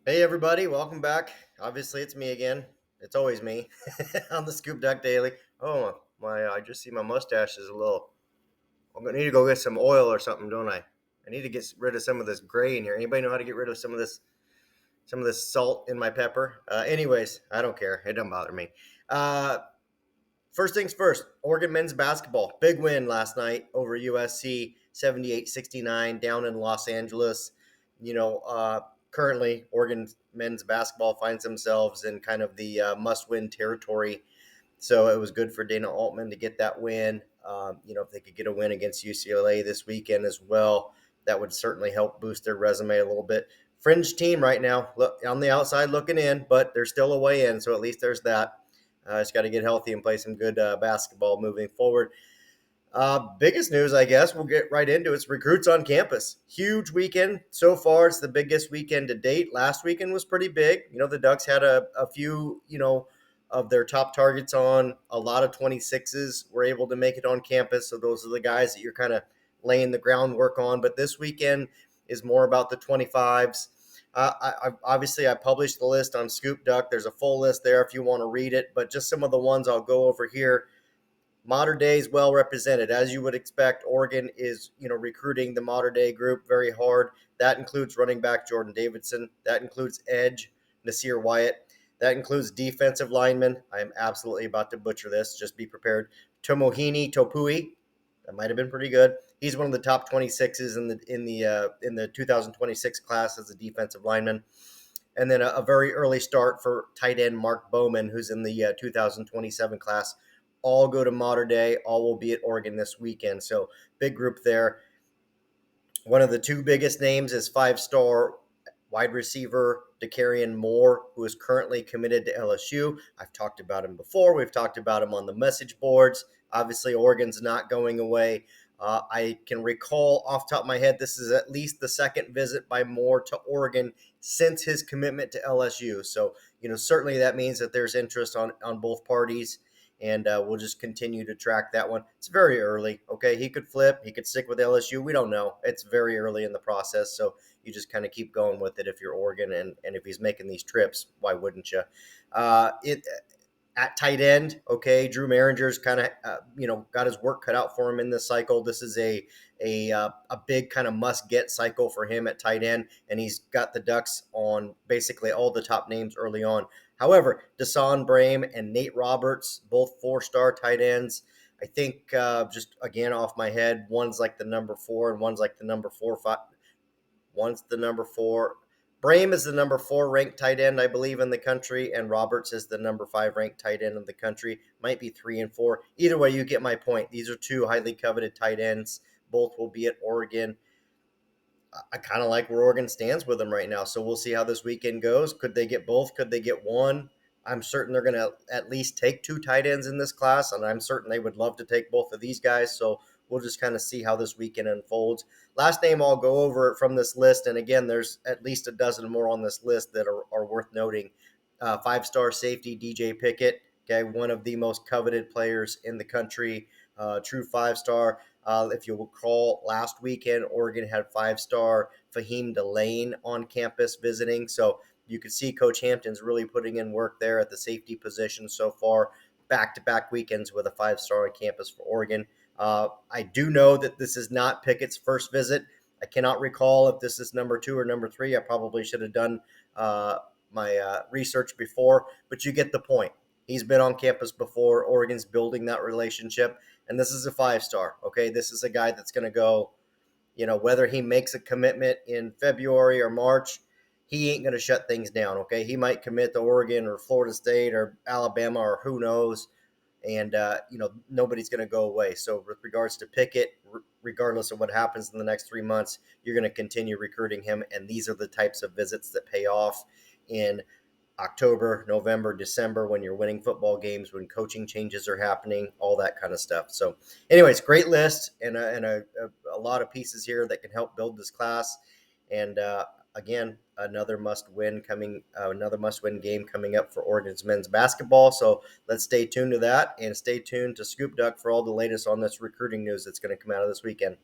Hey everybody, welcome back. Obviously, it's me again. It's always me on the ScoopDuck Daily. Oh my! I just see my mustache is a little. I'm gonna need to go get some oil or something, don't I? I need to get rid of some of this gray in here. Anybody know how to get rid of some of this salt in my pepper? Anyways, I don't care. It doesn't bother me. Uh, First things first. Oregon men's basketball, big win last night over USC, 78-69 down in Los Angeles. Currently Oregon men's basketball finds themselves in kind of the must-win territory. So it was good for Dana Altman to get that win. If they could get a win against UCLA this weekend as well, that would certainly help boost their resume a little bit. Fringe team right now, look on the outside looking in, but they're still a way in. So at least there's that. Just got to get healthy and play some good basketball moving forward. Biggest news, I guess, we'll get right into it. It's recruits on campus. Huge weekend so far. It's the biggest weekend to date. Last weekend was pretty big. The Ducks had a few, of their top targets on. A lot of 26s were able to make it on campus. So those are the guys that you're kind of laying the groundwork on. But this weekend is more about the 25s. Obviously, I published the list on ScoopDuck. There's a full list there if you want to read it. But just some of the ones I'll go over here. Modern day is well represented, as you would expect. Oregon is, recruiting the modern day group very hard. That includes running back Jordan Davidson. That includes edge Nasir Wyatt. That includes defensive linemen. I am absolutely about to butcher this. Just be prepared. Tomohini Topui. That might have been pretty good. He's one of the top 26s in the 2026 class as a defensive lineman. And then a very early start for tight end Mark Bowman, who's in the 2027 class. All go to modern day. All will be at Oregon this weekend. So big group there. One of the two biggest names is five-star wide receiver Dakarian Moore, who is currently committed to LSU. I've talked about him before. We've talked about him on the message boards. Obviously, Oregon's not going away. I can recall off the top of my head, this is at least the second visit by Moore to Oregon since his commitment to LSU. So, certainly that means that there's interest on both parties, and we'll just continue to track that one. It's very early. Okay, he could flip, he could stick with LSU. We don't know. It's very early in the process, so you just kind of keep going with it if you're Oregon, and if he's making these trips, why wouldn't you? It At tight end, okay, Drew Maringer's kind of got his work cut out for him in this cycle. This is a big kind of must get cycle for him at tight end, and he's got the Ducks on basically all the top names early on. However, Desan Brame and Nate Roberts, both 4-star tight ends. I think just again off my head, one's like the number 4 and one's like the number 4 5. One's the number 4. Brame is the number 4 ranked tight end, I believe, in the country, and Roberts is the number 5 ranked tight end in the country. Might be 3 and 4. Either way, you get my point. These are two highly coveted tight ends. Both will be at Oregon. I kind of like where Oregon stands with them right now. So we'll see how this weekend goes. Could they get both? Could they get one? I'm certain they're going to at least take 2 tight ends in this class, and I'm certain they would love to take both of these guys. So we'll just kind of see how this weekend unfolds. Last name I'll go over from this list, and again, there's at least a dozen more on this list that are worth noting. 5-star safety DJ Pickett, okay, one of the most coveted players in the country, true 5-star. If you recall, last weekend, Oregon had 5-star Fahim Delane on campus visiting. So you could see Coach Hampton's really putting in work there at the safety position so far. Back-to-back weekends with a 5-star on campus for Oregon. I do know that this is not Pickett's first visit. I cannot recall if this is number 2 or number 3. I probably should have done my research before, but you get the point. He's been on campus before. Oregon's building that relationship, and this is a 5-star. Okay, this is a guy that's going to go. Whether he makes a commitment in February or March, he ain't going to shut things down. Okay, he might commit to Oregon or Florida State or Alabama or who knows, and nobody's going to go away. So with regards to Pickett, regardless of what happens in the next 3 months, you're going to continue recruiting him, and these are the types of visits that pay off in October, November, December, when you're winning football games, when coaching changes are happening, all that kind of stuff. So anyways, great list and a lot of pieces here that can help build this class. And again, another must-win game coming up for Oregon's men's basketball. So let's stay tuned to that, and stay tuned to ScoopDuck for all the latest on this recruiting news that's going to come out of this weekend.